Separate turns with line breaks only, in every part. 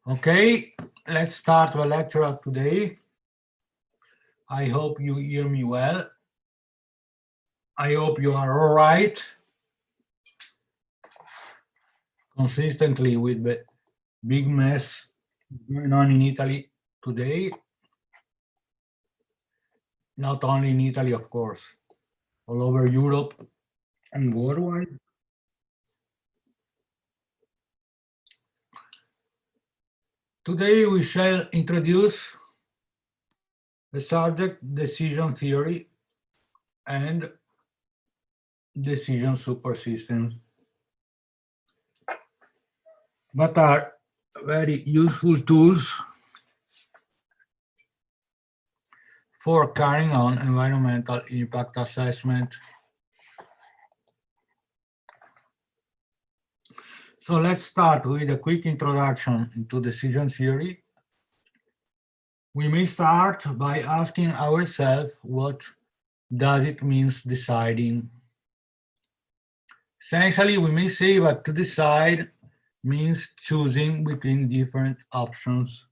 Okay, let's start the lecture of today. I hope you hear me well. I hope you are all right. Consistently with the big mess going on in Italy today. Not only in Italy, of course, all over Europe and worldwide. Today we shall introduce the subject decision theory and decision supersystems, that are very useful tools for carrying on environmental impact assessment. So let's start with a quick introduction into decision theory. We may start by asking ourselves, what does it mean deciding? Essentially, we may say that to decide means choosing between different options.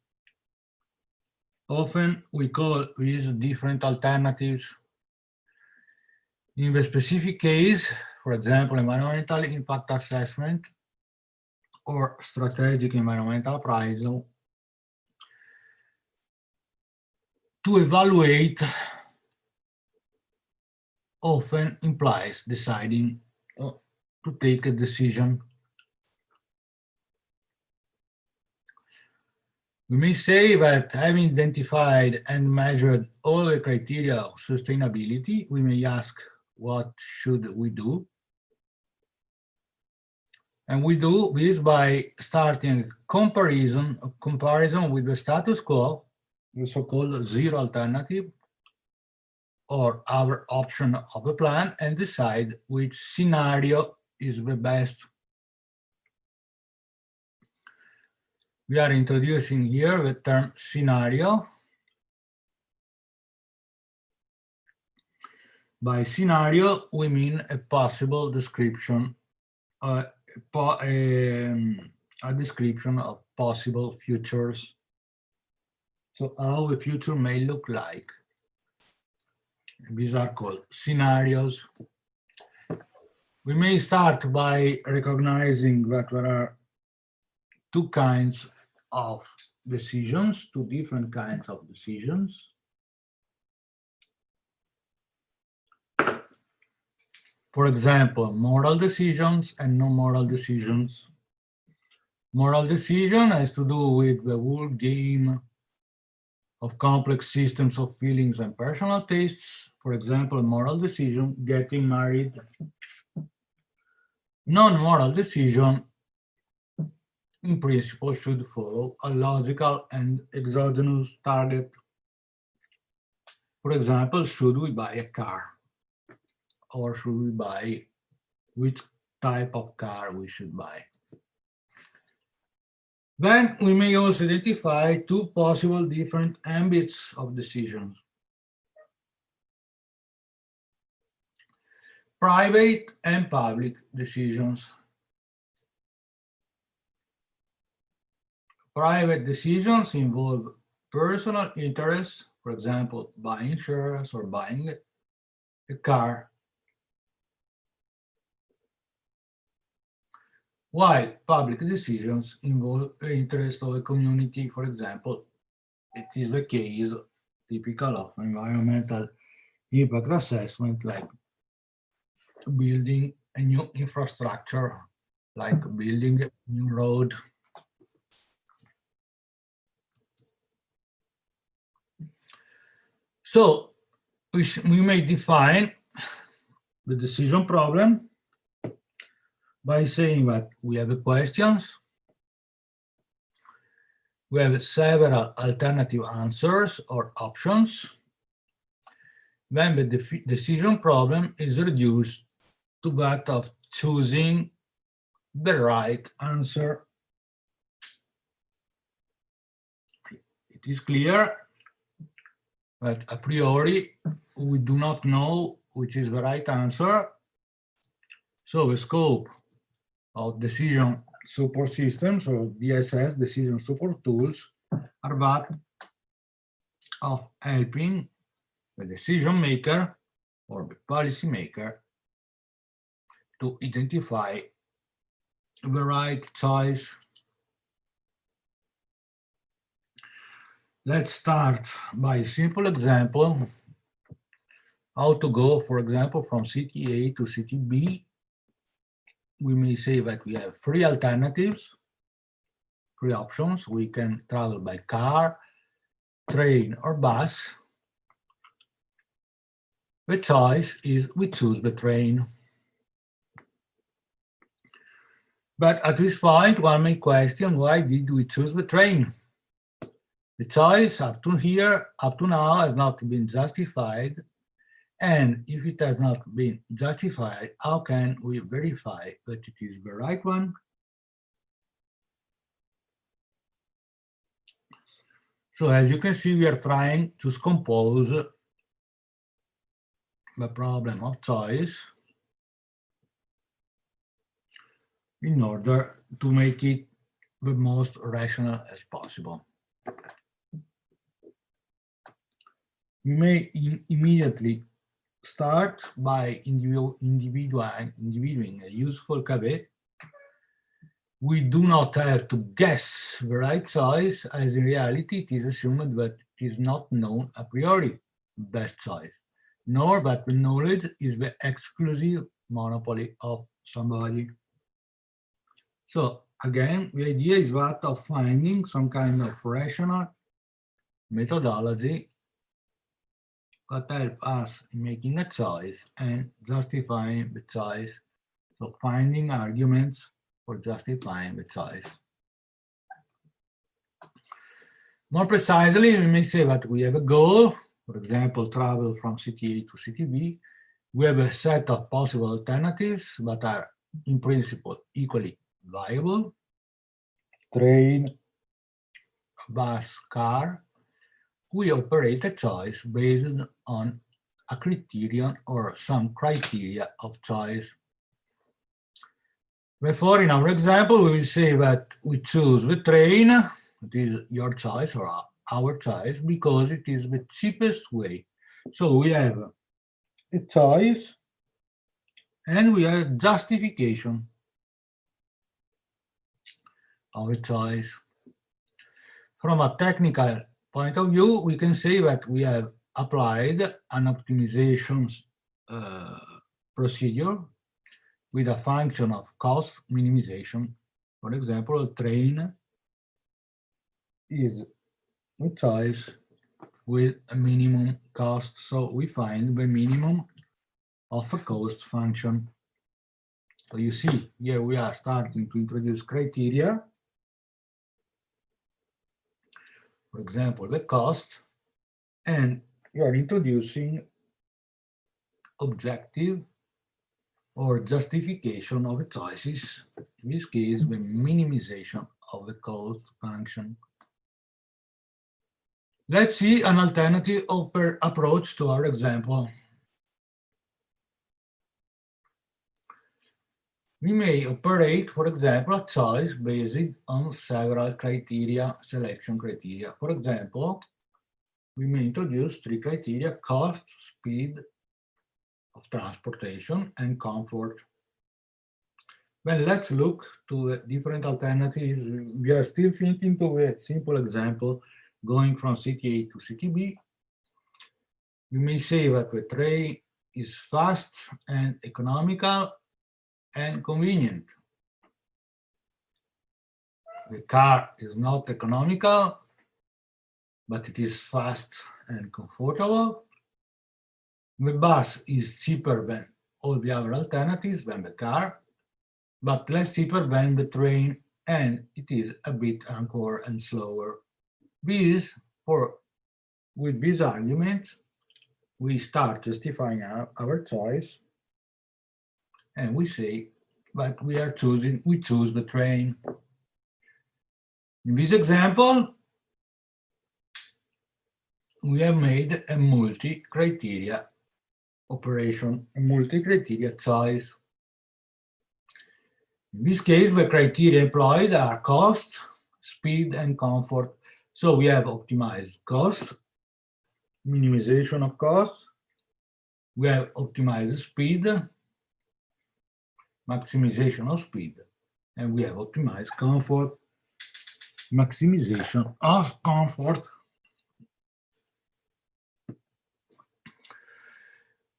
Often we call these different alternatives. In the specific case, for example, environmental impact assessment or strategic environmental appraisal, to evaluate often implies deciding to take a decision. We may say that having identified and measured all the criteria of sustainability, we may ask, what should we do? And we do this by starting a comparison with the status quo, the so-called zero alternative, or our option of a plan, and decide which scenario is the best. We are introducing here the term scenario. By scenario, we mean a possible description, a description of possible futures. So how the future may look like. These are called scenarios. We may start by recognizing that there are two kinds of decisions, two different kinds of decisions. For example, moral decisions and non-moral decisions. Moral decision has to do with the whole game of complex systems of feelings and personal tastes. For example, a moral decision, getting married. Non-moral decision, in principle, should follow a logical and exogenous target. For example, should we buy a car? Or should we buy, which type of car we should buy? Then we may also identify two possible different ambits of decisions. Private and public decisions. Private decisions involve personal interests, for example, buying shares or buying a car, while public decisions involve the interest of a community. For example, it is the case typical of environmental impact assessment, like building a new infrastructure, like building a new road. So we may define the decision problem by saying that we have questions, we have several alternative answers or options. Then the decision problem is reduced to that of choosing the right answer. It is clear that a priori we do not know which is the right answer. So the scope of decision support systems, or DSS, decision support tools, are that of helping the decision maker or the policy maker to identify the right choice. Let's start by a simple example, how to go, for example, from city A to city B. We may say that we have three alternatives, three options. We can travel by car, train, or bus. The choice is we choose the train. But at this point, one may question, why did we choose the train? The choice up to here, up to now, has not been justified. And if it has not been justified, how can we verify that it is the right one? So as you can see, we are trying to compose the problem of choice in order to make it the most rational as possible. We may immediately start by individuating a useful caveat. We do not have to guess the right choice, as in reality it is assumed that it is not known a priori best choice, nor that the knowledge is the exclusive monopoly of somebody. So again, the idea is that of finding some kind of rational methodology that help us in making a choice and justifying the choice. So finding arguments for justifying the choice. More precisely, we may say that we have a goal, for example, travel from city A to city B. We have a set of possible alternatives that are in principle equally viable: train, bus, car. We operate a choice based on a criterion or some criteria of choice. Therefore, in our example, we will say that we choose the train, it is your choice or our choice, because it is the cheapest way. So we have a choice and we have justification of a choice. From a technical point of view, we can say that we have applied an optimization procedure with a function of cost minimization. For example, a train is a choice with a minimum cost, so we find the minimum of a cost function. So you see, here we are starting to introduce criteria. For example, the cost, and we are introducing objective or justification of the choices, in this case, the minimization of the cost function. Let's see an alternative approach to our example. We may operate, for example, a choice based on several criteria, selection criteria. For example, we may introduce three criteria: cost, speed of transportation, and comfort. Well, let's look to the different alternatives. We are still thinking to a simple example, going from city A to city B. We may say that the train is fast and economical and convenient. The car is not economical, but it is fast and comfortable. The bus is cheaper than all the other alternatives than the car, but less cheaper than the train, and it is a bit anchored and slower. With these arguments, we start justifying our choice, and we say that we choose the train. In this example, we have made a multi-criteria operation, a multi-criteria choice. In this case, the criteria employed are cost, speed, and comfort. So we have optimized cost, minimization of cost, we have optimized speed, maximization of speed, and we have optimized comfort, maximization of comfort.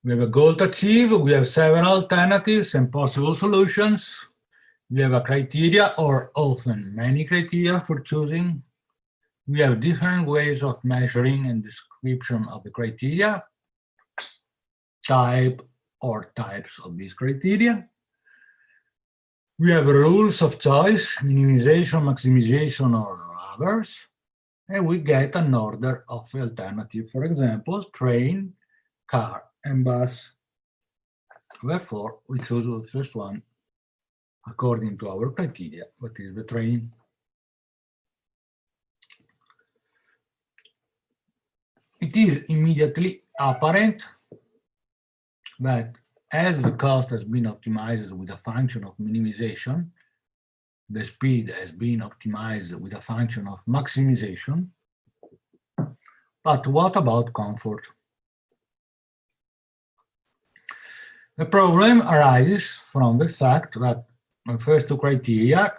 We have a goal to achieve, we have several alternatives and possible solutions. We have a criteria, or often many criteria for choosing. We have different ways of measuring and description of the criteria, type or types of these criteria. We have rules of choice, minimization, maximization, or others, and we get an order of alternative, for example, train, car, and bus. Therefore, we choose the first one according to our criteria, what is the train. It is immediately apparent that as the cost has been optimized with a function of minimization, the speed has been optimized with a function of maximization. But what about comfort? The problem arises from the fact that the first two criteria,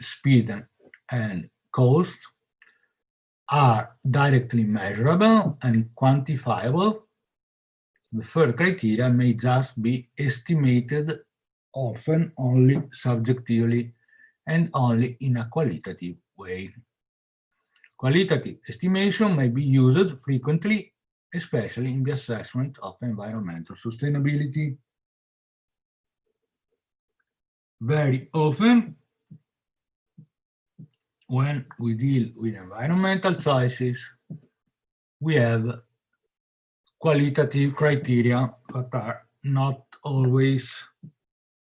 speed and cost, are directly measurable and quantifiable. The third criteria may just be estimated, often only subjectively and only in a qualitative way. Qualitative estimation may be used frequently, especially in the assessment of environmental sustainability. Very often, when we deal with environmental choices, we have qualitative criteria that are not always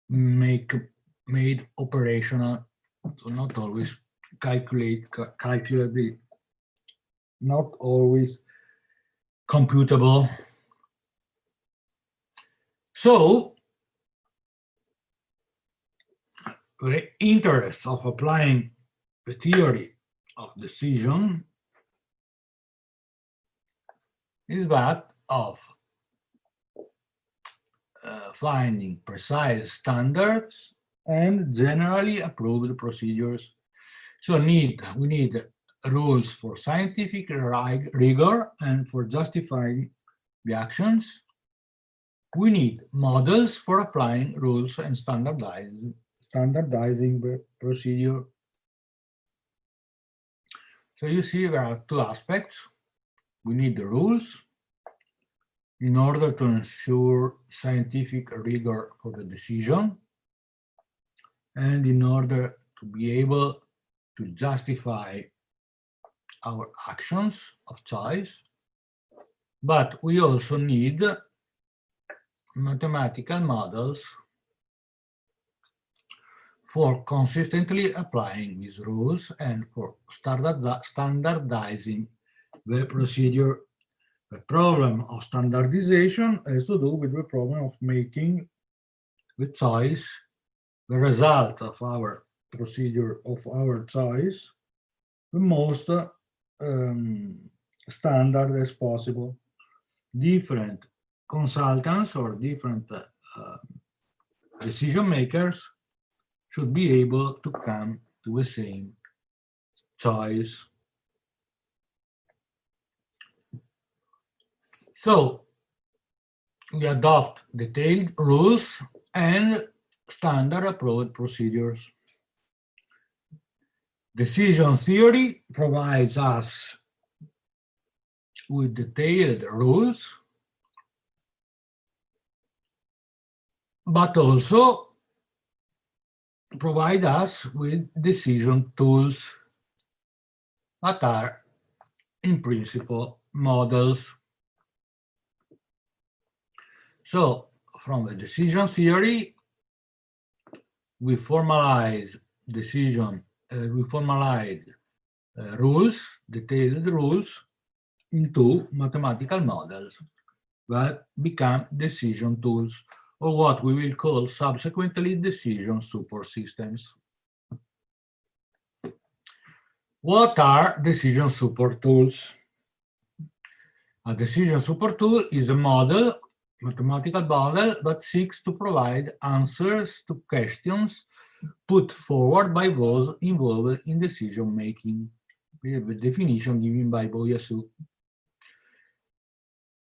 made operational, so not always calculable, not always computable. So the interest of applying the theory of decision is that of finding precise standards and generally approved procedures. So we need rules for scientific rigor and for justifying the actions. We need models for applying rules and standardizing the procedure. So you see there are two aspects. We need the rules in order to ensure scientific rigor for the decision and in order to be able to justify our actions of choice. But we also need mathematical models for consistently applying these rules and for standardizing the procedure. The problem of standardization has to do with the problem of making the choice, the result of our procedure, of our choice, the most standard as possible. Different consultants or different decision makers should be able to come to the same choice. So we adopt detailed rules and standard approved procedures. Decision theory provides us with detailed rules, but also provide us with decision tools that are, in principle, models. So, from the decision theory, we formalize rules, detailed rules, into mathematical models that become decision tools. or what we will call subsequently decision support systems. What are decision support tools? A decision support tool is a model, mathematical model, that seeks to provide answers to questions put forward by those involved in decision making. We have a definition given by Boyasu.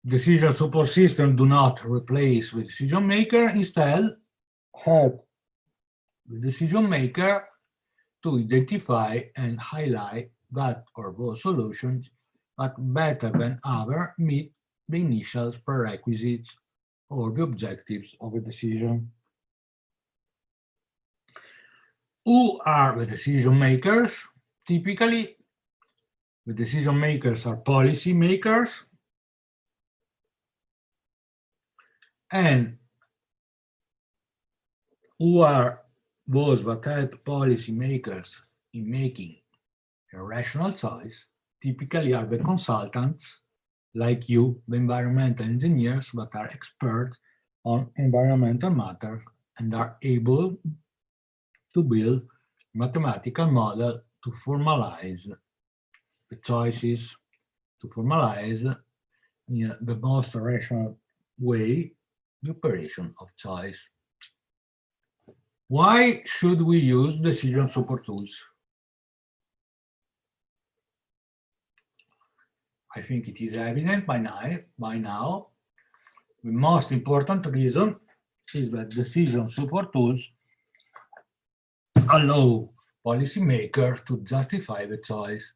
Decision support systems do not replace the decision maker, instead help the decision maker to identify and highlight that or those solutions that better than others meet the initial prerequisites or the objectives of a decision. Who are the decision makers? Typically, the decision makers are policy makers, and who are those that help policy makers in making a rational choice? Typically are the consultants, like you, the environmental engineers that are experts on environmental matters and are able to build mathematical model to formalize the choices, to formalize in the most rational way the operation of choice. Why should we use decision support tools? I think it is evident by now. The most important reason is that decision support tools allow policymakers to justify the choice.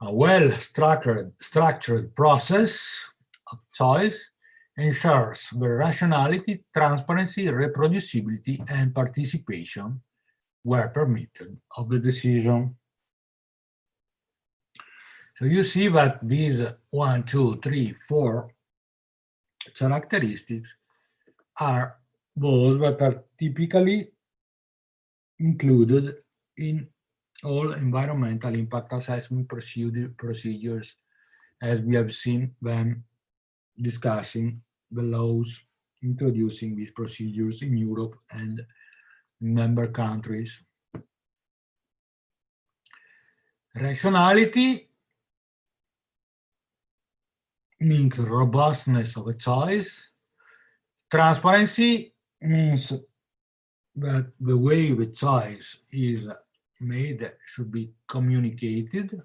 A well-structured process of choice ensures the rationality, transparency, reproducibility, and participation, where permitted, of the decision. So you see that these 1, 2, 3, 4 characteristics are those that are typically included in all environmental impact assessment procedures, as we have seen when discussing the laws introducing these procedures in Europe and member countries. Rationality means robustness of a choice. Transparency means that the way the choice is made should be communicated.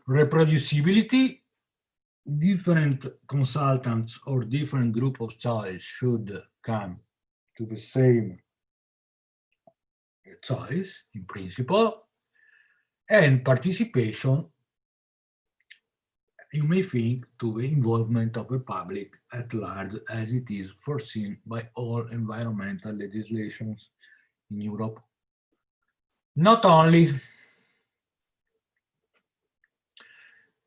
Reproducibility, different consultants or different group of choice should come to the same choice in principle. And participation, you may think, to the involvement of the public at large, as it is foreseen by all environmental legislations in Europe. Not only,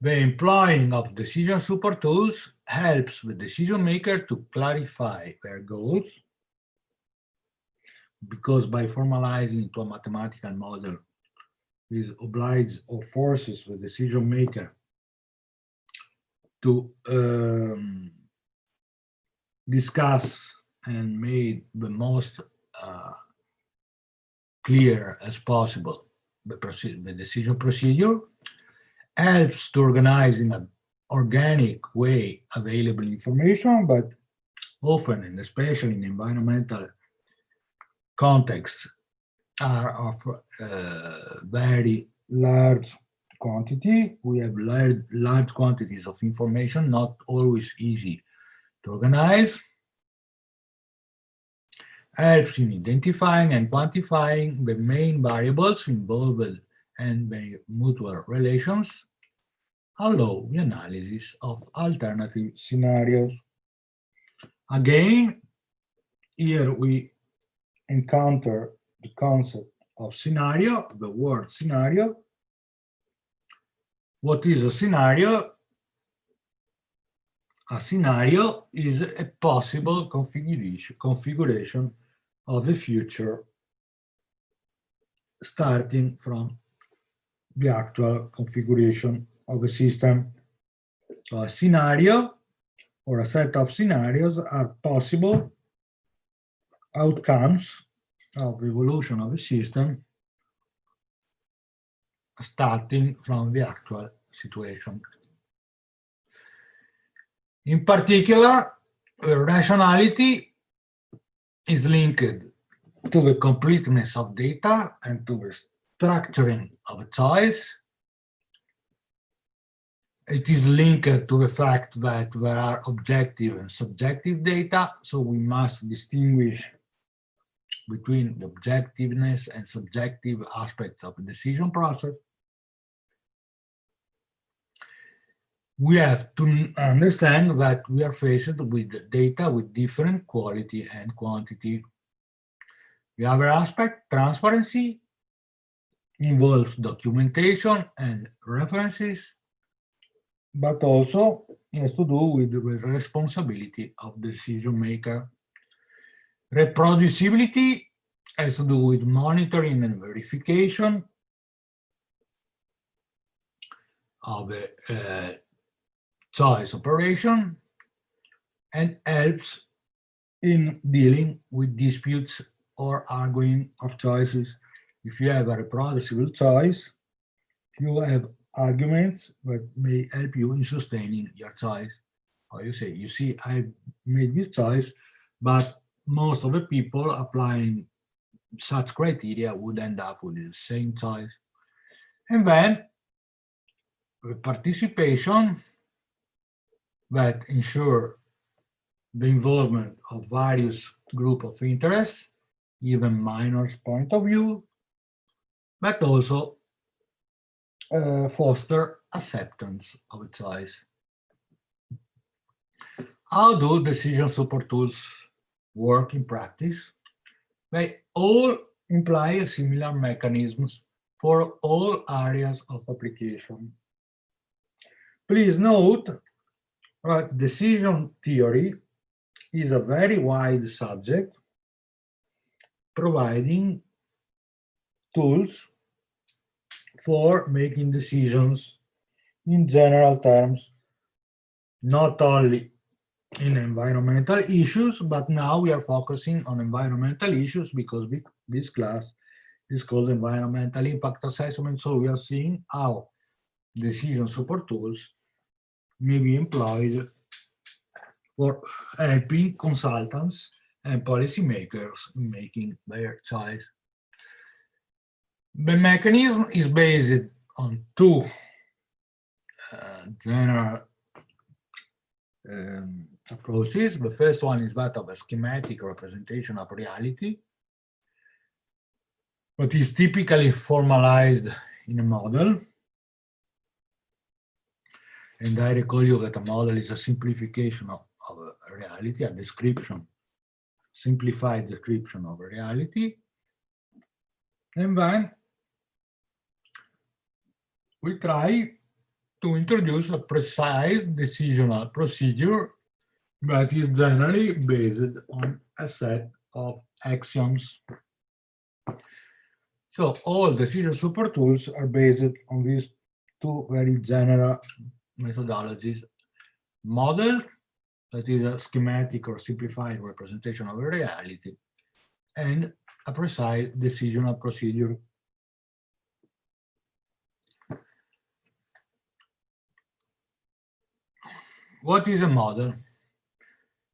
the employing of decision support tools helps the decision maker to clarify their goals, because by formalizing into a mathematical model, this obliges or forces the decision maker to discuss and make the most clear as possible the decision procedure, helps to organize in an organic way available information, but often, and especially in environmental contexts, are of very large quantity. We have large quantities of information, not always easy to organize. Helps in identifying and quantifying the main variables involved and their mutual relations. Allow the analysis of alternative scenarios. Again, here we encounter the concept of scenario, the word scenario. What is a scenario? A scenario is a possible configuration of the future starting from the actual configuration of a system. So a scenario or a set of scenarios are possible outcomes of evolution of a system starting from the actual situation. In particular, rationality is linked to the completeness of data and to the structuring of a choice. It is linked to the fact that there are objective and subjective data, so we must distinguish between the objectiveness and subjective aspects of the decision process. We have to understand that we are faced with data with different quality and quantity. The other aspect, transparency, involves documentation and references, but also has to do with the responsibility of the decision maker. Reproducibility has to do with monitoring and verification of the choice operation, and helps in dealing with disputes or arguing of choices. If you have a reproducible choice, you have arguments that may help you in sustaining your choice. Or you say, you see, I made this choice, but most of the people applying such criteria would end up with the same choice. And then the participation that ensure the involvement of various groups of interests, even minor point of view, but also foster acceptance of a choice. How do decision support tools work in practice? They all imply similar mechanisms for all areas of application. Please note that decision theory is a very wide subject, providing tools for making decisions in general terms, not only in environmental issues, but now we are focusing on environmental issues because this class is called environmental impact assessment. So we are seeing how decision support tools may be employed for helping consultants and policymakers in making their choice. The mechanism is based on two general approaches. The first one is that of a schematic representation of reality, but is typically formalized in a model. And I recall you that a model is a simplification of a reality, a description, simplified description of a reality. And then we try to introduce a precise decisional procedure that is generally based on a set of axioms. So all decision support tools are based on these two very general methodologies: model, that is a schematic or simplified representation of a reality, and a precise decisional procedure. What is a model?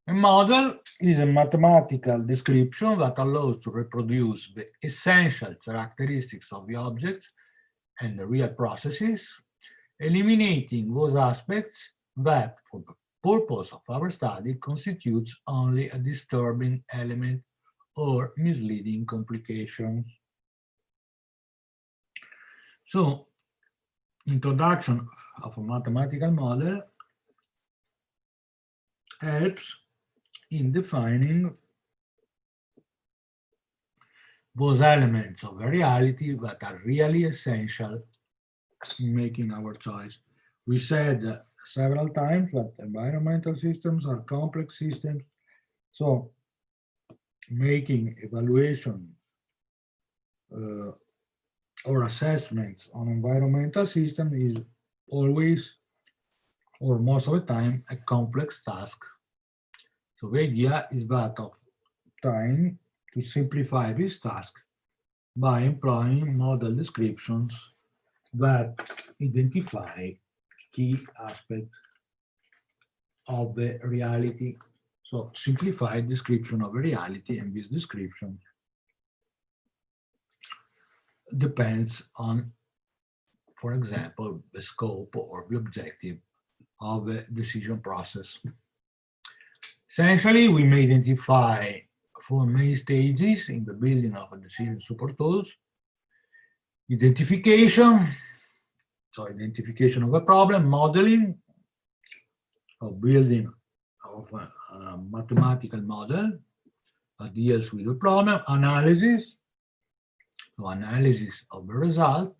A model is a mathematical description that allows to reproduce the essential characteristics of the objects and the real processes, eliminating those aspects that, for the purpose of our study, constitutes only a disturbing element or misleading complication. So, introduction of a mathematical model helps in defining those elements of a reality that are really essential in making our choice. We said several times that environmental systems are complex systems, so making evaluation or assessments on environmental system is always or most of the time, a complex task. So the idea is that of trying to simplify this task by employing model descriptions that identify key aspects of the reality. So simplified description of the reality, and this description depends on, for example, the scope or the objective of the decision process. Essentially, we may identify 4 main stages in the building of a decision support tools. Identification, so identification of a problem, modeling, or building of a mathematical model that deals with the problem, analysis, so analysis of the result,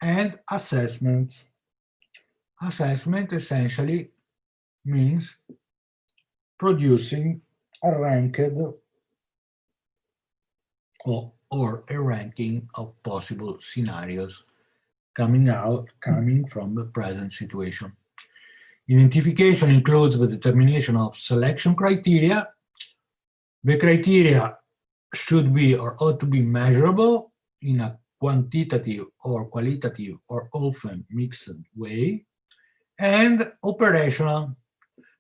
and assessment. Assessment essentially means producing a ranked or a ranking of possible scenarios coming from the present situation. Identification includes the determination of selection criteria. The criteria should be or ought to be measurable in a quantitative or qualitative or often mixed way, and operational.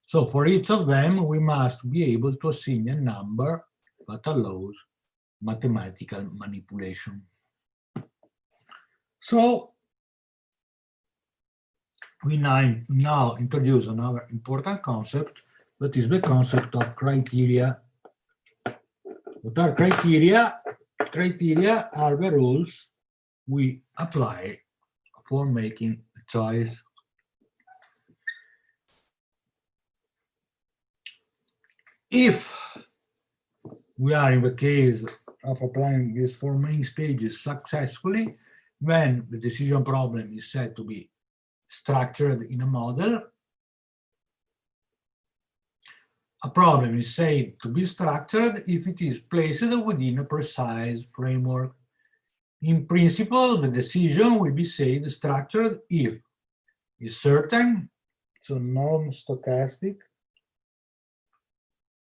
So for each of them, we must be able to assign a number that allows mathematical manipulation. So we now introduce another important concept, that is the concept of criteria. What are criteria? Criteria are the rules we apply for making a choice. If we are in the case of applying these 4 main stages successfully, then the decision problem is said to be structured in a model. A problem is said to be structured if it is placed within a precise framework. In principle, the decision will be said structured if it's certain, so non-stochastic,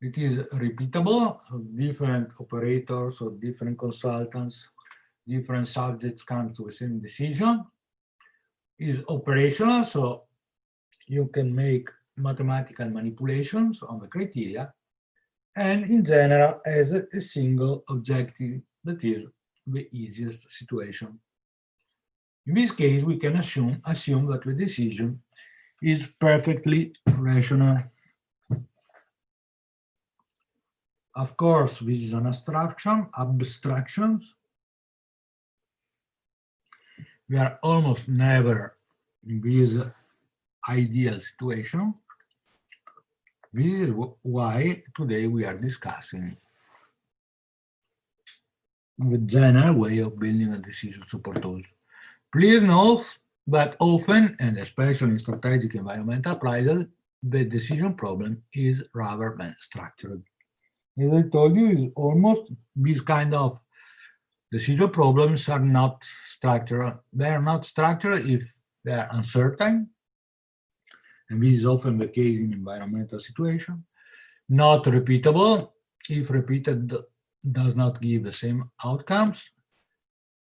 it is repeatable, so different operators or different consultants, different subjects come to the same decision, is operational, so you can make mathematical manipulations on the criteria, and in general as a single objective, that is the easiest situation. In this case, we can assume that the decision is perfectly rational. Of course, this is an abstraction. We are almost never in this ideal situation. This is why today we are discussing the general way of building a decision support tool. Please note that often, and especially in strategic environmental appraisal, the decision problem is rather than structured. As I told you, is almost these kind of decision problems are not structured. They are not structured if they are uncertain, and this is often the case in environmental situation. Not repeatable, if repeated does not give the same outcomes.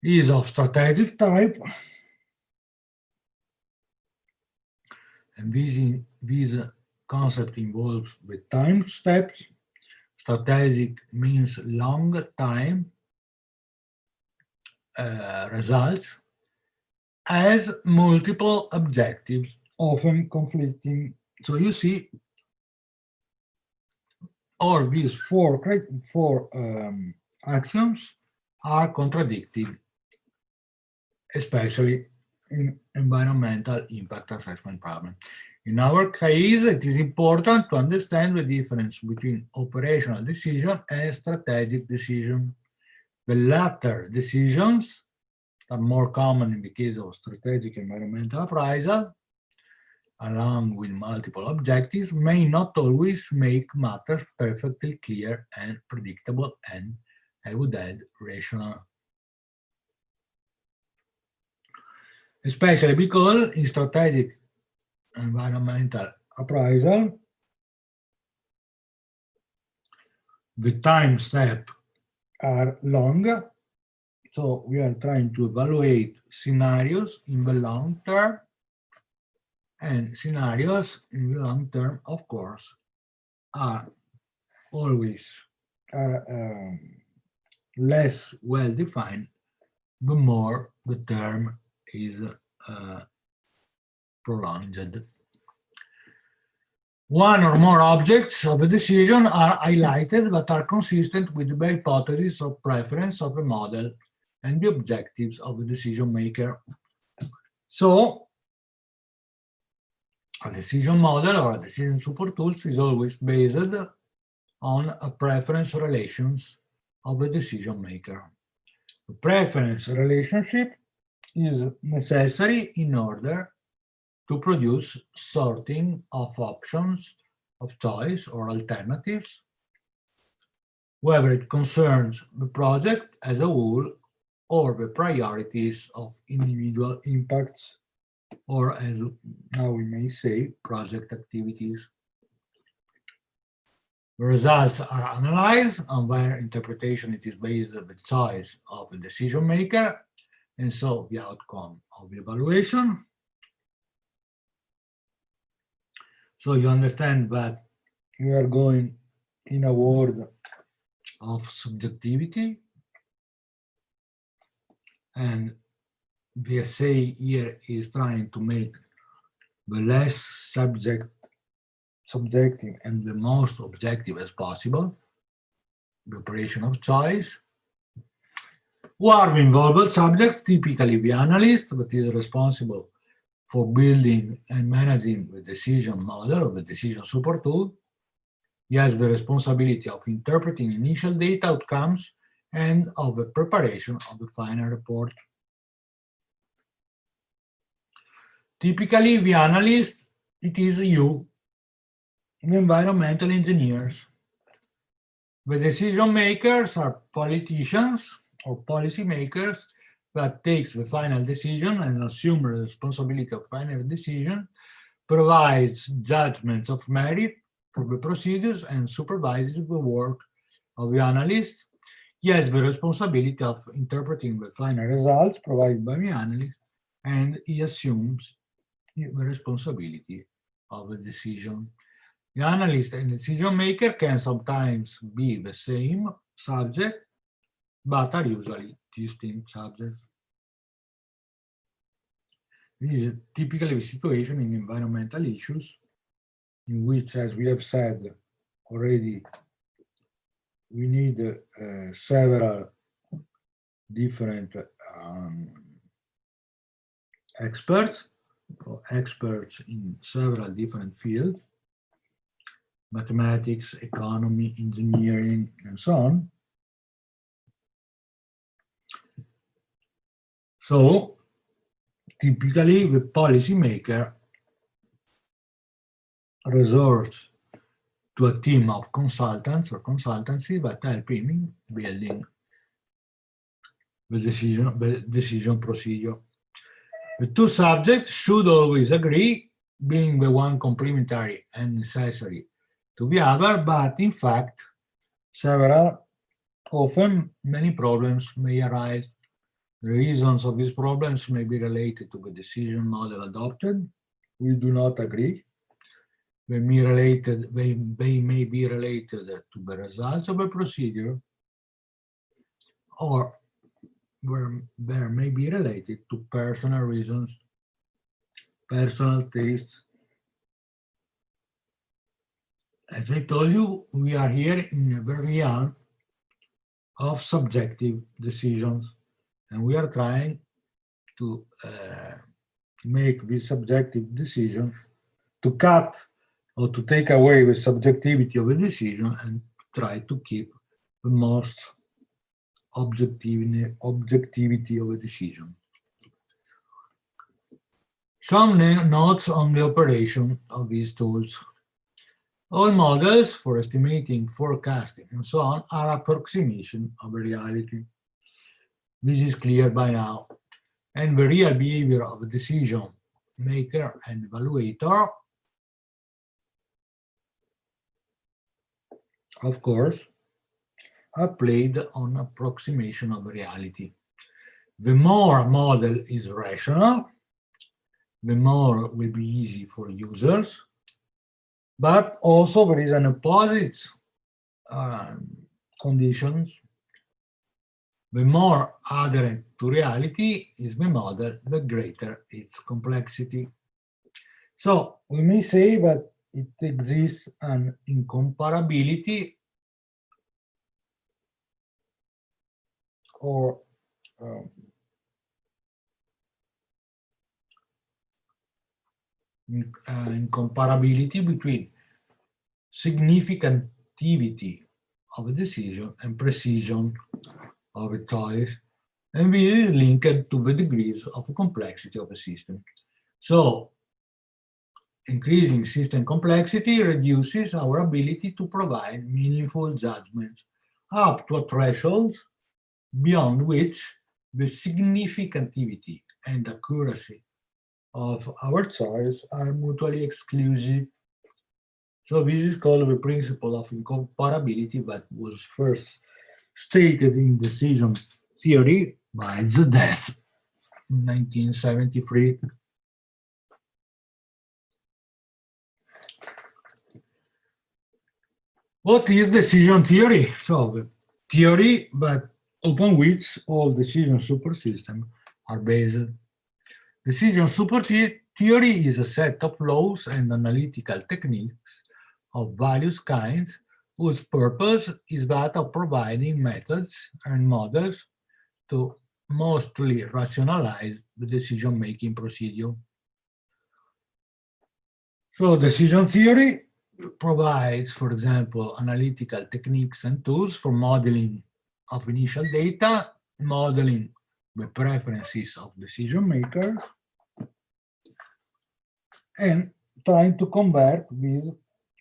Is of strategic type, and this concept involves the time steps. Strategic means long time results, as multiple objectives, often conflicting. So you see, all these four axioms are contradicting, especially in environmental impact assessment problem. In our case, it is important to understand the difference between operational decision and strategic decision. The latter decisions are more common in the case of strategic environmental appraisal, along with multiple objectives, may not always make matters perfectly clear and predictable, and I would add rational. Especially because in strategic environmental appraisal. The time steps are long, so we are trying to evaluate scenarios in the long term, and scenarios in the long term, of course, are always less well defined the more the term is prolonged. One or more objects of a decision are highlighted that are consistent with the hypothesis of preference of the model and the objectives of the decision maker. So, a decision model or a decision support tools is always based on a preference relations of the decision maker. The preference relationship is necessary in order to produce sorting of options of choice or alternatives, whether it concerns the project as a whole or the priorities of individual impacts, or as now we may say, project activities. The results are analyzed, on their interpretation it is based on the choice of the decision maker, and so the outcome of the evaluation. So you understand that we are going in a world of subjectivity, and the essay here is trying to make the less subjective and the most objective as possible, the operation of choice. Who are the involved subjects? Typically the analyst, that is responsible for building and managing the decision model or the decision support tool. He has the responsibility of interpreting initial data outcomes and of the preparation of the final report. Typically, the analyst, it is you, the environmental engineers. The decision makers are politicians or policy makers that takes the final decision and assume the responsibility of final decision, provides judgments of merit for the procedures, and supervises the work of the analyst. He has the responsibility of interpreting the final results provided by the analyst, and he assumes the responsibility of the decision. The analyst and decision maker can sometimes be the same subject, but are usually distinct subjects. This is typically the situation in environmental issues, in which, as we have said already, we need several different experts in several different fields: mathematics, economy, engineering, and so on. So, typically, the policymaker resorts to a team of consultants or consultancy that help him in building the decision procedure. The two subjects should always agree, being the one complementary and necessary to the other, but in fact, often many problems may arise. The reasons of these problems may be related to the decision model adopted. We do not agree. They may be related to the results of a procedure, or there may be related to personal reasons, personal tastes. As I told you, we are here in a very realm of subjective decisions, and we are trying to make this subjective decision, to cut or to take away the subjectivity of a decision and try to keep the most objectivity of a decision. Some notes on the operation of these tools. All models for estimating, forecasting, and so on are approximation of reality. This is clear by now. And the real behavior of a decision maker and evaluator, of course, are played on approximation of reality. The more a model is rational, the more will be easy for users, but also there is an opposite conditions. The more adherent to reality is the model, the greater its complexity. So we may say that it exists an incomparability or incomparability between significantivity of a decision and precision of a choice, and this is linked to the degrees of complexity of a system. So increasing system complexity reduces our ability to provide meaningful judgments up to a threshold beyond which the significantivity and accuracy of our choice are mutually exclusive. So this is called the principle of incomparability that was first stated in decision theory by Zadet in 1973. What is decision theory? So the theory that upon which all decision supersystems are based. Decision super theory is a set of laws and analytical techniques of various kinds whose purpose is that of providing methods and models to mostly rationalize the decision-making procedure. So decision theory provides, for example, analytical techniques and tools for modeling of initial data, modeling the preferences of decision makers, and trying to convert this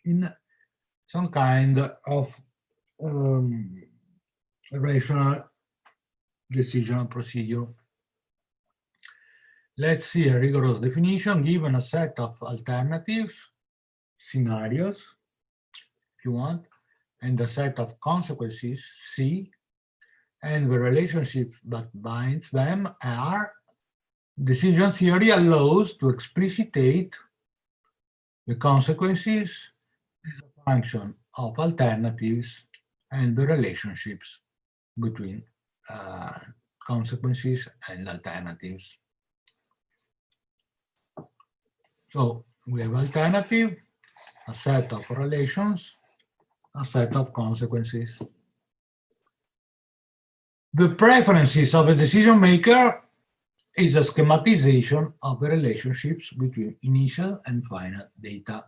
in some kind of rational decision procedure. Let's see a rigorous definition. Given a set of alternatives, scenarios, if you want, and a set of consequences, C, and the relationship that binds them are, decision theory allows to explicitate the consequences as a function of alternatives and the relationships between consequences and alternatives. So we have alternative, a set of relations, a set of consequences. The preferences of a decision maker is a schematization of the relationships between initial and final data.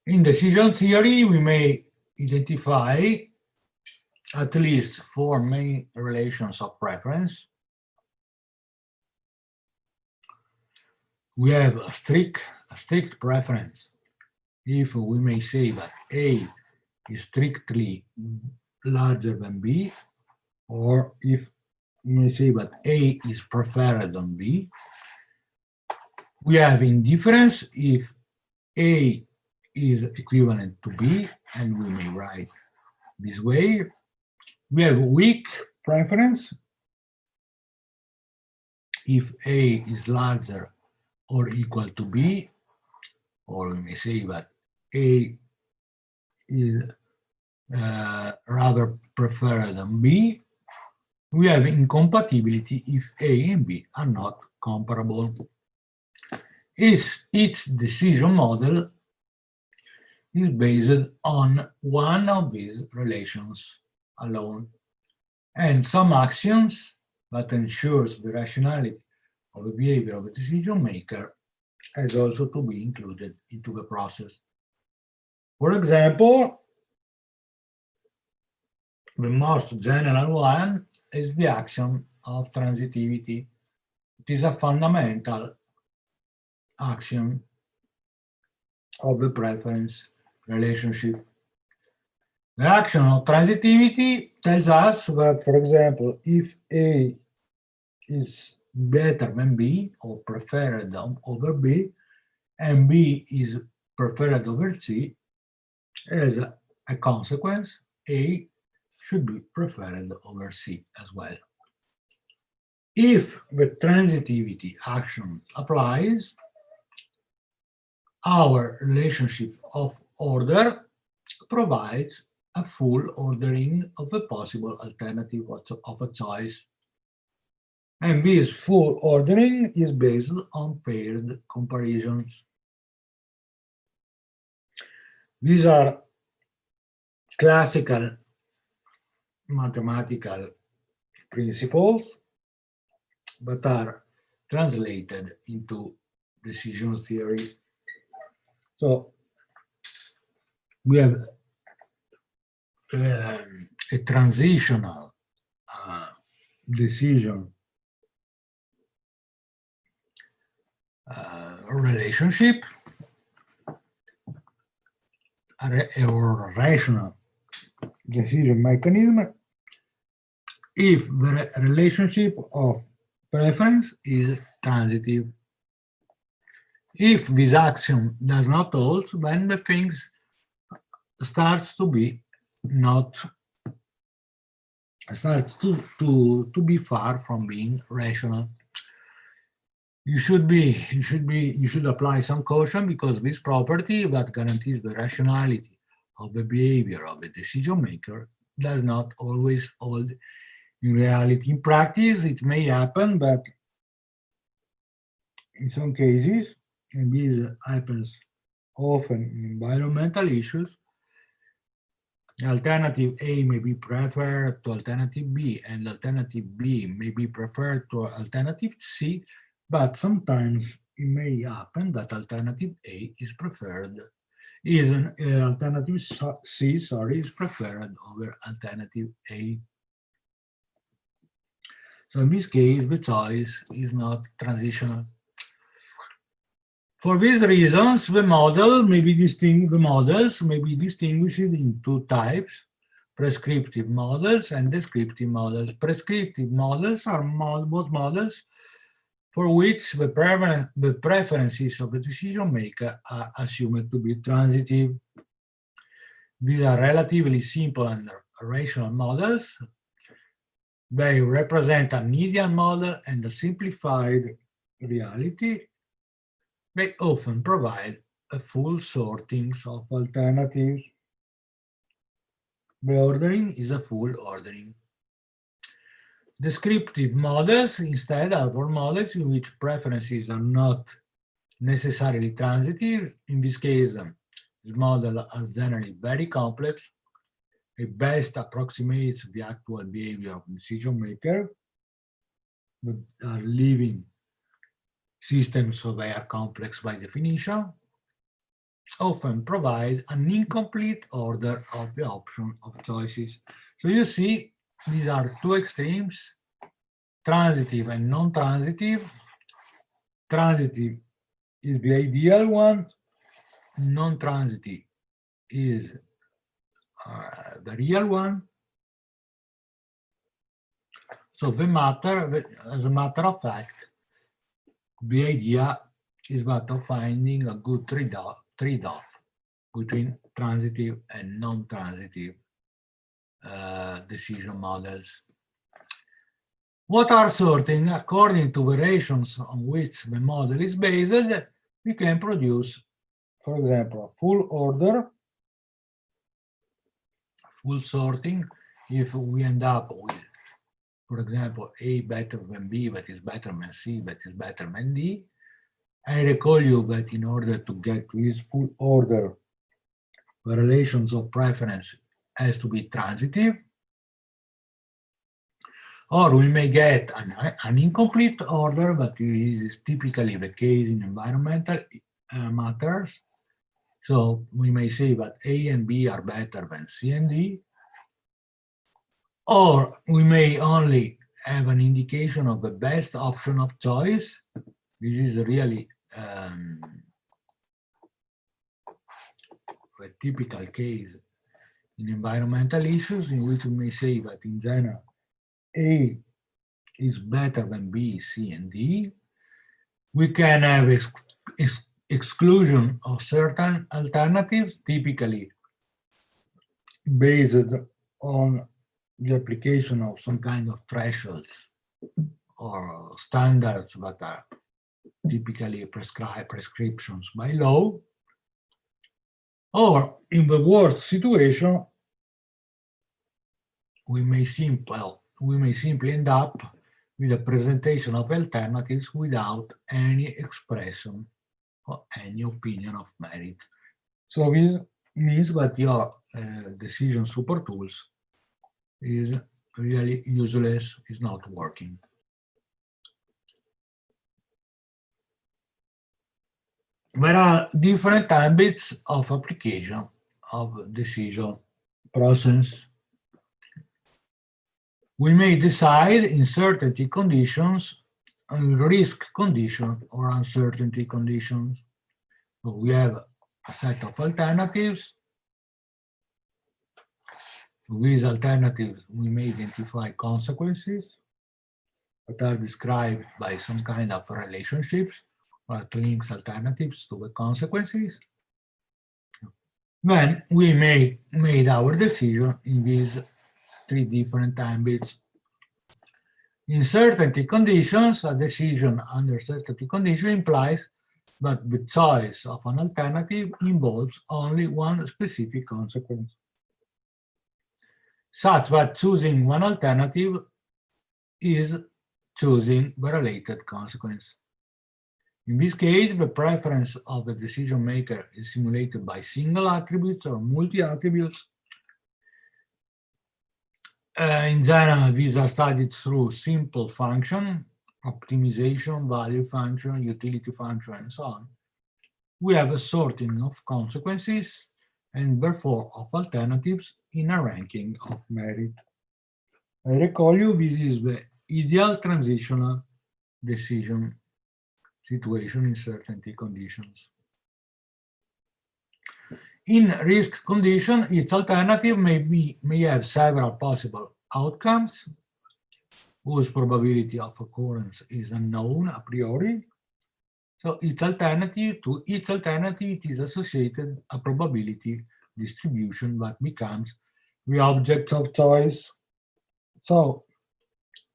In decision theory, we may identify at least four main relations of preference. We have a strict preference if we may say that A is strictly larger than B, or if we may say that A is preferred on B. We have indifference if A is equivalent to B, and we may write this way. We have weak preference if A is larger or equal to B, or we may say that A is rather preferred than B. We have incompatibility if A and B are not comparable. Each decision model is based on one of these relations alone, and some actions that ensures the rationality of the behavior of a decision maker has also to be included into the process. For example, the most general one is the action of transitivity. It is a fundamental action of the preference relationship. The action of transitivity tells us that, for example, if A is better than B or preferred over B, and B is preferred over C, as a consequence, A should be preferred over C as well. If the transitivity action applies, our relationship of order provides a full ordering of a possible alternative of a choice. And this full ordering is based on paired comparisons. These are classical mathematical principles that are translated into decision theory. So we have a transitional decision relationship or rational decision mechanism if the relationship of preference is transitive. If this axiom does not hold, then the things starts to be far from being rational. You should apply some caution, because this property that guarantees the rationality of the behavior of the decision maker does not always hold in reality. In practice, it may happen that in some cases, and this happens often in environmental issues, alternative A may be preferred to alternative B, and alternative B may be preferred to alternative C, but sometimes it may happen that alternative A is preferred, alternative C, is preferred over alternative A. So in this case, the choice is not transitional. For these reasons, the models may be distinguished in two types: prescriptive models and descriptive models. Prescriptive models are both models for which the preferences of the decision maker are assumed to be transitive. These are relatively simple and rational models. They represent a median model and a simplified reality. They often provide a full sorting of alternatives. The ordering is a full ordering. Descriptive models, instead, are models in which preferences are not necessarily transitive. In this case, these models are generally very complex. It best approximates the actual behavior of the decision maker, but are living systems, so they are complex by definition, often provide an incomplete order of the option of choices. So you see, these are two extremes, transitive and non-transitive. Transitive is the ideal one, non-transitive is the real one. So as a matter of fact, the idea is that of finding a good trade-off between transitive and non-transitive decision models. What are sorting? According to variations on which the model is based, we can produce, for example, a full order, full sorting, if we end up with, for example, A better than B, that is better than C, that is better than D. I recall you that in order to get to this full order, the relations of preference has to be transitive. Or we may get an incomplete order, but this is typically the case in environmental matters. So we may say that A and B are better than C and D. Or we may only have an indication of the best option of choice. This is really a typical case in environmental issues, in which we may say that in general, A is better than B, C, and D. We can have exclusion of certain alternatives, typically based on the application of some kind of thresholds or standards that are typically prescriptions by law. Or in the worst situation, we may simply end up with a presentation of alternatives without any expression or any opinion of merit. So this means that your decision super tools is really useless, is not working. There are different ambits of application of decision process. We may decide in certainty conditions, risk conditions, or uncertainty conditions. So we have a set of alternatives. With these alternatives, we may identify consequences that are described by some kind of relationships that links alternatives to the consequences. Then we may make our decision in these three different ambits. In certainty conditions, a decision under certainty condition implies that the choice of an alternative involves only one specific consequence, such that choosing one alternative is choosing the related consequence. In this case, the preference of the decision maker is simulated by single attributes or multi-attributes. In general, these are studied through simple function, optimization, value function, utility function, and so on. We have a sorting of consequences and therefore of alternatives in a ranking of merit. I recall you, this is the ideal transitional decision situation in certainty conditions. In risk condition, its alternative may have several possible outcomes whose probability of occurrence is unknown a priori. So its alternative it is associated a probability distribution that becomes the object of choice. So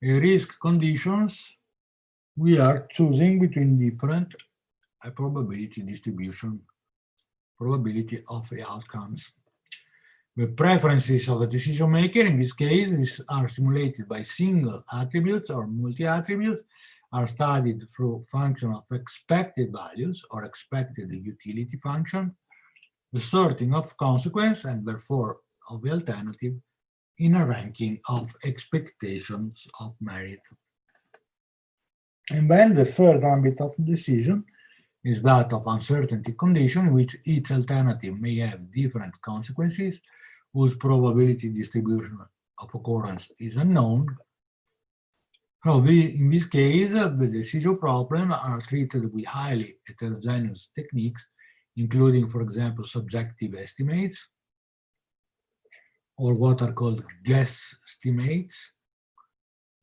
in risk conditions, we are choosing between different probability distribution, probability of the outcomes. The preferences of a decision maker, in this case, are simulated by single attributes or multi-attributes, are studied through function of expected values or expected utility function, the sorting of consequence, and therefore of the alternative in a ranking of expectations of merit. And then the third ambit of decision is that of uncertainty condition, in which each alternative may have different consequences, whose probability distribution of occurrence is unknown. So in this case, the decision problems are treated with highly heterogeneous techniques, including, for example, subjective estimates, or what are called guess estimates,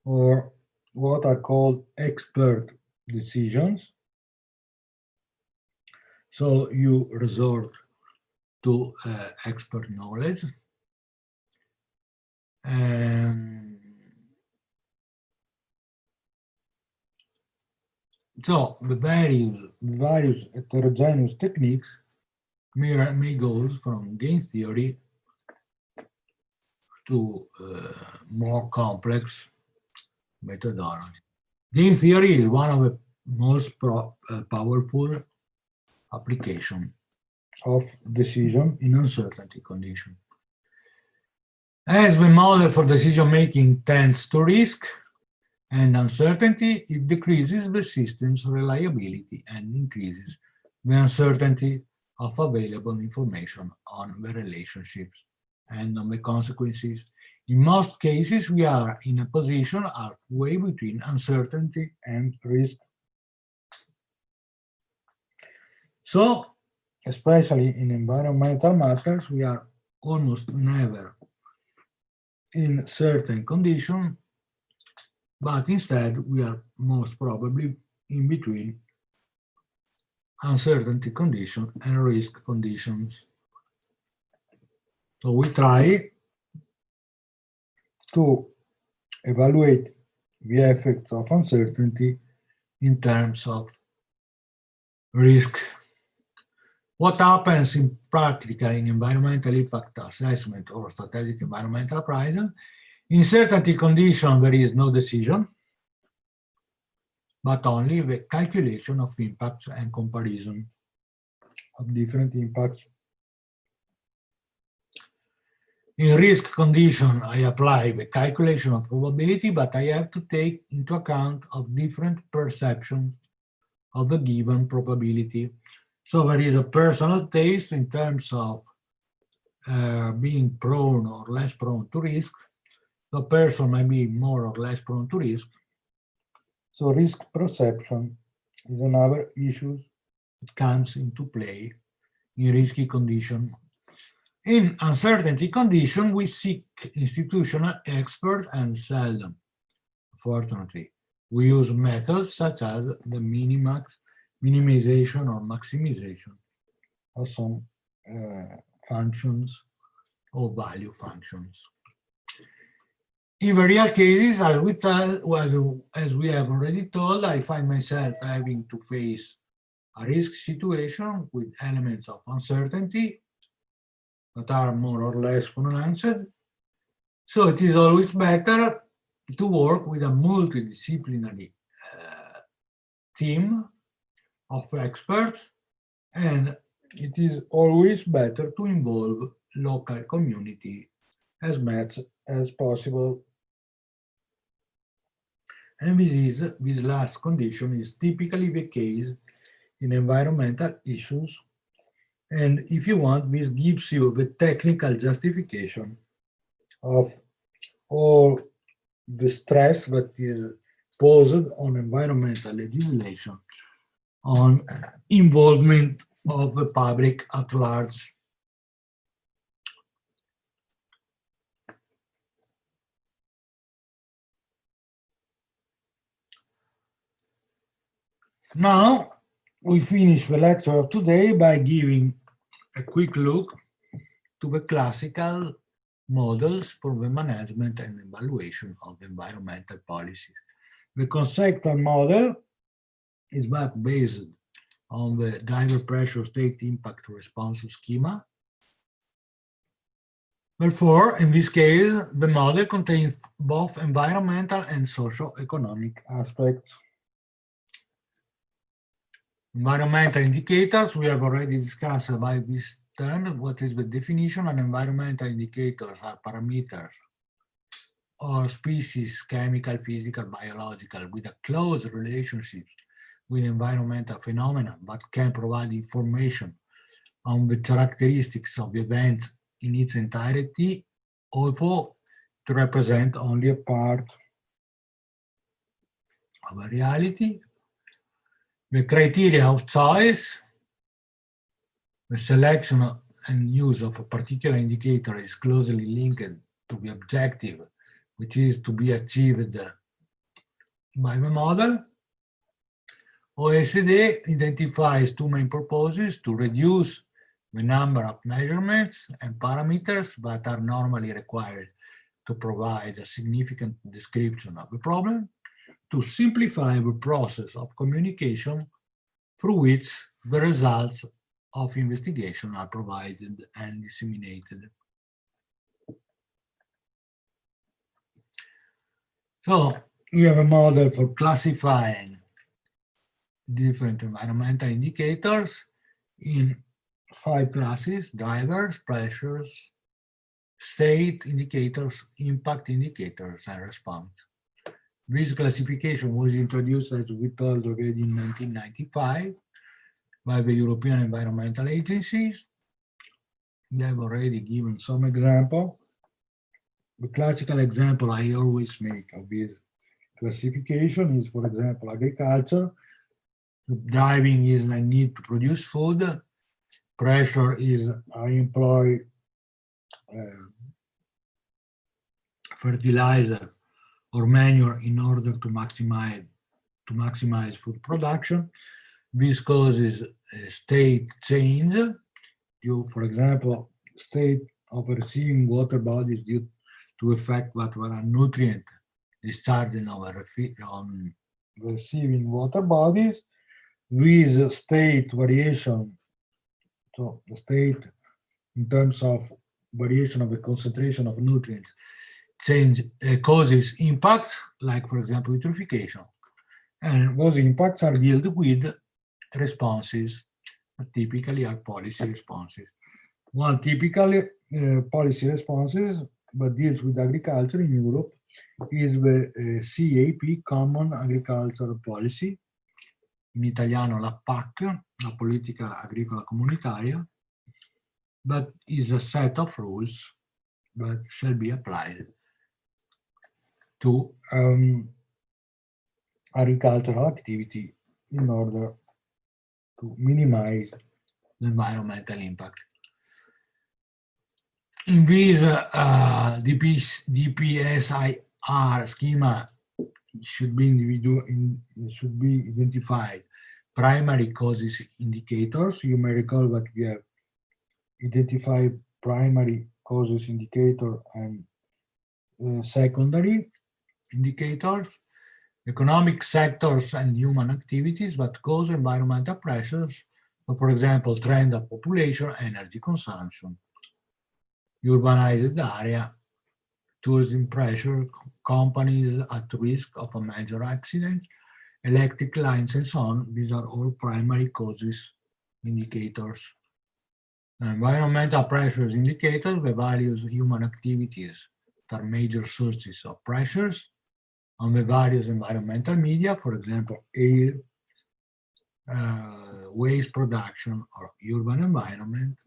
or what are called expert decisions. So you resort to expert knowledge. So the various heterogeneous techniques may go from game theory to more complex methodology. Game theory is one of the most powerful application of decision in uncertainty condition. As the model for decision making tends to risk and uncertainty, it decreases the system's reliability and increases the uncertainty of available information on the relationships and on the consequences. In most cases, we are in a position halfway between uncertainty and risk. So, especially in environmental matters, we are almost never in certain conditions but instead we are most probably in between uncertainty condition and risk conditions. So we try to evaluate the effects of uncertainty in terms of risk. What happens in practical in environmental impact assessment or strategic environmental appraisal? In certainty condition, there is no decision, but only the calculation of impacts and comparison of different impacts. In risk condition, I apply the calculation of probability, but I have to take into account of different perceptions of a given probability. So there is a personal taste in terms of being prone or less prone to risk. The person may be more or less prone to risk. So risk perception is another issue that comes into play in risky condition. In uncertainty condition, we seek institutional expert and seldom, fortunately. We use methods such as the minimization or maximization of some functions or value functions. In the real cases, as we have already told, I find myself having to face a risk situation with elements of uncertainty that are more or less pronounced. So it is always better to work with a multidisciplinary team of experts, and it is always better to involve local community as much as possible. And this last condition is typically the case in environmental issues. And if you want, this gives you the technical justification of all the stress that is posed on environmental legislation, on involvement of the public at large. Now, we finish the lecture of today by giving a quick look to the classical models for the management and evaluation of environmental policies. The conceptual model is based on the driver pressure state impact response schema. Therefore, in this case, the model contains both environmental and socio-economic aspects. Environmental indicators, we have already discussed about this term. What is the definition? An environmental indicators are parameters or species, chemical, physical, biological, with a close relationship with environmental phenomena, but can provide information on the characteristics of the events in its entirety, although to represent only a part of a reality. The criteria of choice, the selection and use of a particular indicator is closely linked to the objective, which is to be achieved by the model. OECD identifies two main purposes: to reduce the number of measurements and parameters that are normally required to provide a significant description of the problem, to simplify the process of communication through which the results of investigation are provided and disseminated. So we have a model for classifying different environmental indicators in 5 classes: drivers, pressures, state indicators, impact indicators, and response. This classification was introduced, as we told already, in 1995 by the European environmental agencies. We have already given some example. The classical example I always make of this classification is, for example, agriculture. Driving is I need to produce food. Pressure is I employ fertilizer or manure in order to maximize food production. This causes state change. For example, state of receiving water bodies due to effect what were a nutrient discharging on receiving water bodies, with state variation. So the state in terms of variation of the concentration of nutrients change causes impacts, like for example eutrophication, and those impacts are dealt with responses that typically are policy responses. One typical policy responses but deals with agriculture in Europe is the CAP, Common Agricultural Policy, in italiano la PAC, la Politica Agricola Comunitaria, but is a set of rules that shall be applied to agricultural activity in order to minimize the environmental impact. In this DPSIR schema should be identified primary causes indicators. You may recall that we have identified primary causes indicator and secondary indicators, economic sectors and human activities that cause environmental pressures. So for example, trend of population, energy consumption, urbanized area, tourism pressure, companies at risk of a major accident, electric lines and so on. These are all primary causes indicators. Environmental pressures indicators, the various human activities that are major sources of pressures on the various environmental media, for example, air, waste production, or urban environment.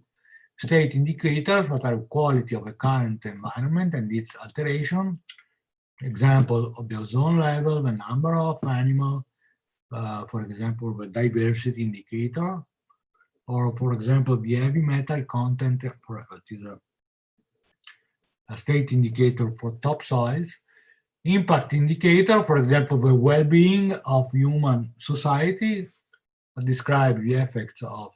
State indicators that are quality of the current environment and its alteration. Example of the ozone level, the number of animals, for example, the diversity indicator, or for example, the heavy metal content, is a state indicator for topsoils. Impact indicator, for example, the well-being of human societies, describe the effects of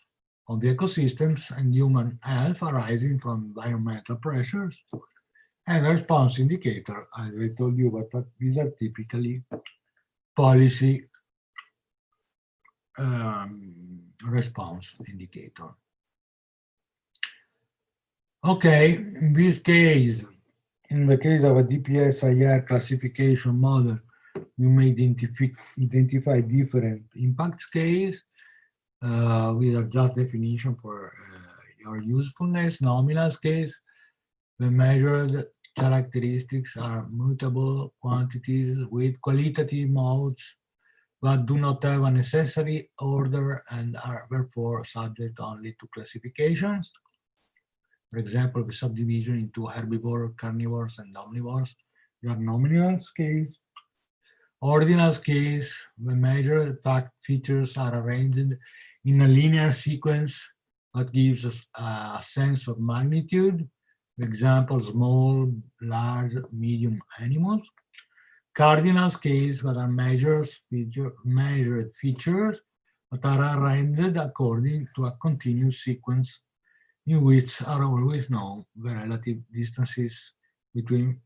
the ecosystems and human health arising from environmental pressures. And a response indicator, as I told you, but these are typically policy response indicator. Okay, in this case, in the case of a DPSIR classification model, you may identify different impact scales with a just definition for your usefulness. Nominal scales, the measured characteristics are mutable quantities with qualitative modes but do not have a necessary order and are therefore subject only to classifications. For example, the subdivision into herbivores, carnivores, and omnivores. They are nominal scales. Ordinal scales, the measured fact features are arranged in a linear sequence that gives us a sense of magnitude. For example, small, large, medium animals. Cardinal scales that are measured features that are arranged according to a continuous sequence in which are always known the relative distances between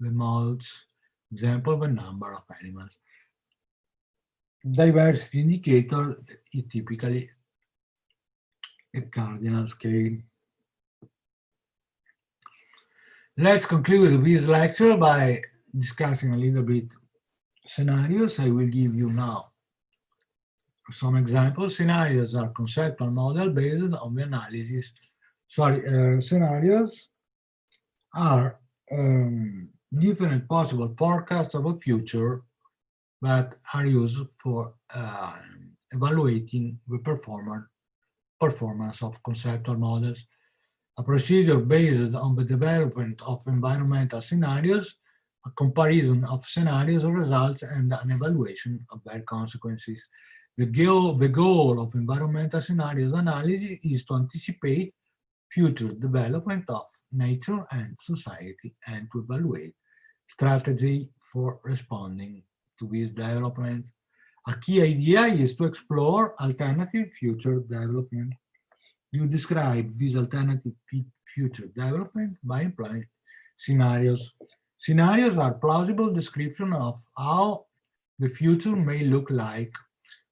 the modes, example, the number of animals. Diversity indicator is typically a cardinal scale. Let's conclude this lecture by discussing a little bit scenarios. I will give you now some examples. Scenarios are conceptual model based on the analysis. Scenarios are different possible forecasts of a future that are used for evaluating the performance of conceptual models. A procedure based on the development of environmental scenarios, a comparison of scenarios results, and an evaluation of their consequences. The goal of environmental scenarios analysis is to anticipate future development of nature and society and to evaluate strategy for responding to this development. A key idea is to explore alternative future development. You describe this alternative future development by implying scenarios. Scenarios are plausible descriptions of how the future may look like,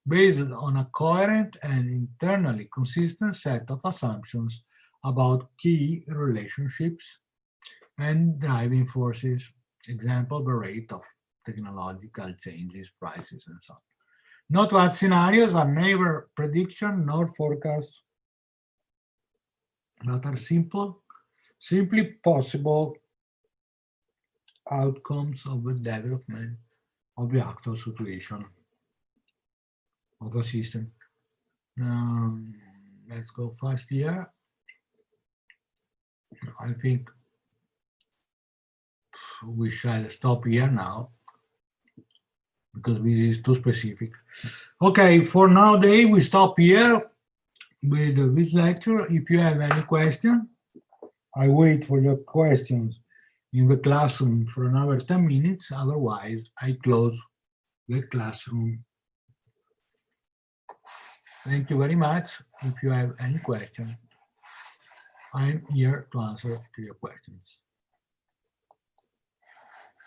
based on a coherent and internally consistent set of assumptions about key relationships and driving forces, example, the rate of technological changes, prices, and so on. Note that scenarios are neither prediction nor forecast, but are simply possible outcomes of the development of the actual situation of a system. Let's go fast here. I think we shall stop here now because this is too specific. Okay, for nowadays we stop here with this lecture. If you have any question, I wait for your questions in the classroom for another 10 minutes. Otherwise, I close the classroom. Thank you very much. If you have any question, I'm here to answer to your questions.